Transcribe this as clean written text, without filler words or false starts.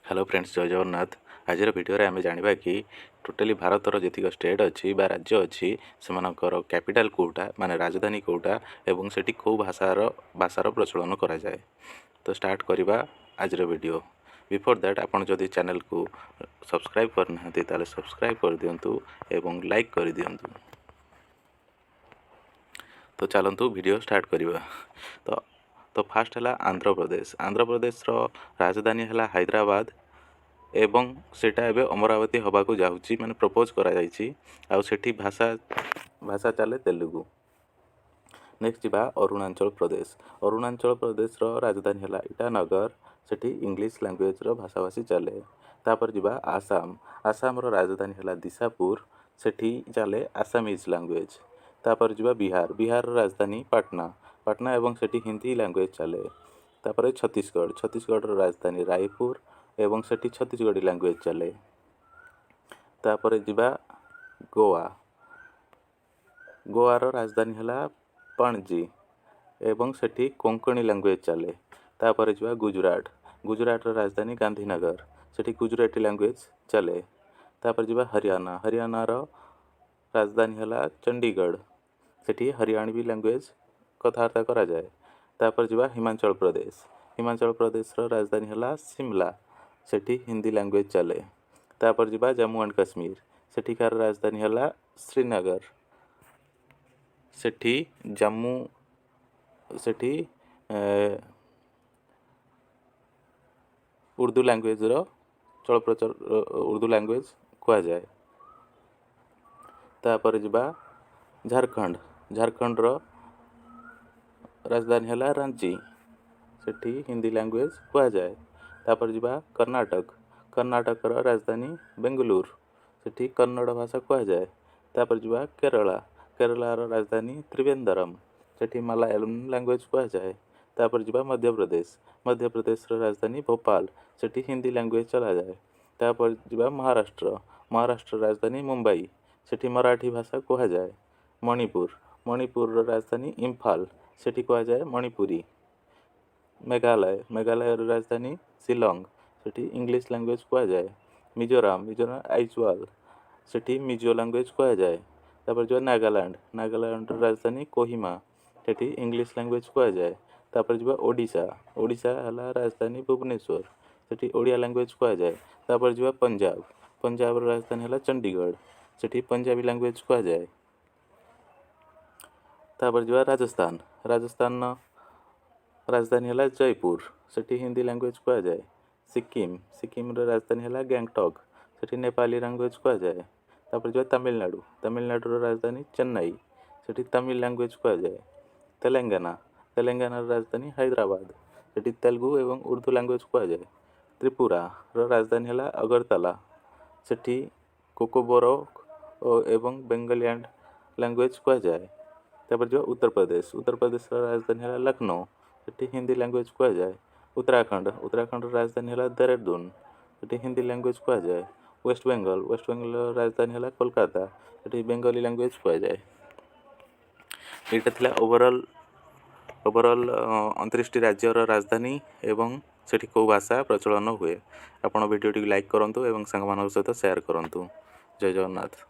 Hello friends, जय जगन्नाथ। आज video रे आमे जानिबा कि टोटली भारतर जेतिक स्टेट अच्छी बा राज्य अच्छी सेमानकर कैपिटल कोटा माने राजधानी कोटा एवं सेठी को भाषार प्रचलन करा जाए। तो स्टार्ट करवा आज वीडियो। बिफोर दैट आपन जदि चैनल को सब्सक्राइब करना ताले सब्सक्राइब कर दियंतु एवं लाइक कर दियंतु। तो चलतु वीडियो स्टार्ट करवा। तो फास्ट है आंध्र प्रदेश। आंध्र प्रदेश रो राजधानी है हैदराबाद एवं सेटा एबे अमरावती हवा को जाउची माने प्रपोज करा जाइची। आ सेठी भाषा भाषा चले तेलुगु। नेक्स्ट जीवा अरुणाचल प्रदेश। अरुणाचल प्रदेश रो राजधानी है ईटानगर। सेठी इंग्लिश लैंग्वेज रो भाषाभाषी चले। तापर जीवा आसाम। आसाम रो राजधानी है दिसापुर। सेठी चले आसामीज लैंग्वेज। तापर जीवा बिहार। बिहार रो राजधानी पटना। पटना एवं सेठी हिंदी लैंग्वेज चले। तापर छत्तीसगढ़। छत्तीसगढ़ रो राजधानी रायपुर एवं सेठी छत्तीसगढ़ी लैंग्वेज चले। तापर जीवा गोवा। गोवा रो राजधानी है पणजी एवं सेठी कोंकणी लैंग्वेज चले। तापर जीवा गुजरात। गुजरात रो राजधानी गांधीनगर। सेठी गुजराती लैंग्वेज चले। तापर जीवा हरियाणा। हरियाणा रो राजधानी है चंडीगढ़। सेठी हरियाणवी लैंग्वेज कथबार्ता करा जाए। तापर जीवा हिमाचल प्रदेश। हिमाचल प्रदेश रो राजधानी है शिमला। सेठी हिंदी लैंग्वेज चले। तापर जीवा जम्मू एंड कश्मीर। सेठिकार राजधानी है श्रीनगर। सेठी जम्मू सेठी उर्दू लैंग्वेज रो चल प्रचल उर्दू लैंग्वेज कह जाए। तापर जीवा झारखंड। झारखंड रो राजधानी है रांची। सेठी हिंदी लैंग्वेज कह जाए। तापर जीवा कर्नाटक। कर्नाटक रो राजधानी बेंगलुरु। सेठी कन्नड़ भाषा कह जाए। तापर जीवा केरला। केरला रो राजधानी त्रिवेंद्रम। सेठी मलयालम लैंग्वेज कह जाए। तापर जीवा मध्य प्रदेश। मध्य प्रदेश रो राजधानी भोपाल। सेठी हिंदी लैंग्वेज चला जाए। तापर जीवा महाराष्ट्र। महाराष्ट्र राजधानी मुंबई। सेठी मराठी भाषा कह जाए। मणिपुर। मणिपुर रो राजधानी इम्फाल। सेठी कह जाए मणिपुरी। मेघालय। मेघालय रो राजधानी शिलोंग। सेठी इंग्लिश लैंग्वेज कह जाए। मिजोराम। मिजोराम आइजवाल। सेठी मिजो लैंग्वेज कह जाए। तापर जो नागालैंड। नागालैंड रो राजधानी कोहिमा। सेठी इंग्लिश लैंग्वेज कह जाए। तापर जो ओडिशा। ओडिशा है राजधानी भुवनेश्वर। सेठी ओडिया लैंग्वेज कह जाए। तापर जो पंजाब। पंजाब रो राजधानी है चंडीगढ़। सेठी पंजाबी लैंग्वेज कह जाए। तापर जो राजस्थान। राजस्थान राजधानी है जयपुर। सेठी हिंदी लैंग्वेज कह जाए। सिक्किम। सिक्किम रो राजधानी है गैंगटॉक। सेठी नेपाली लैंग्वेज कह जाए। तापर जो तमिलनाडु। तमिलनाडु रो राजधानी चेन्नई। सेठी तमिल लैंग्वेज कह जाए। तेलंगाना। तेलंगाना रो राजधानी हैदराबाद। सेठी तेलुगु एवं उर्दू लैंग्वेज कह जाए। त्रिपुरा रो राजधानी है अगरतला। सेठी कोकोबोरो एवं बेंगलियन लैंग्वेज कह जाए। तापर जो उत्तर प्रदेश। उत्तर प्रदेश रो राजधानी है लखनऊ। सेठी हिंदी लैंग्वेज कह जाए। उत्तराखंड। उत्तराखंड रो राजधानी है देहरादून। सेठी हिंदी लैंग्वेज कह जाए। वेस्ट बेंगल। वेस्ट बेंगल रो राजधानी है कोलकाता। सेठी बेंगली लैंग्वेज कह जाए। एटा थिला ओवरऑल 29 राज्यर राजधानी एवं सेठी को भाषा प्रचलन हुए। आपण वीडियो टी लाइक करंतु एवं संग मानक सहित शेयर करंतु। जय जगन्नाथ।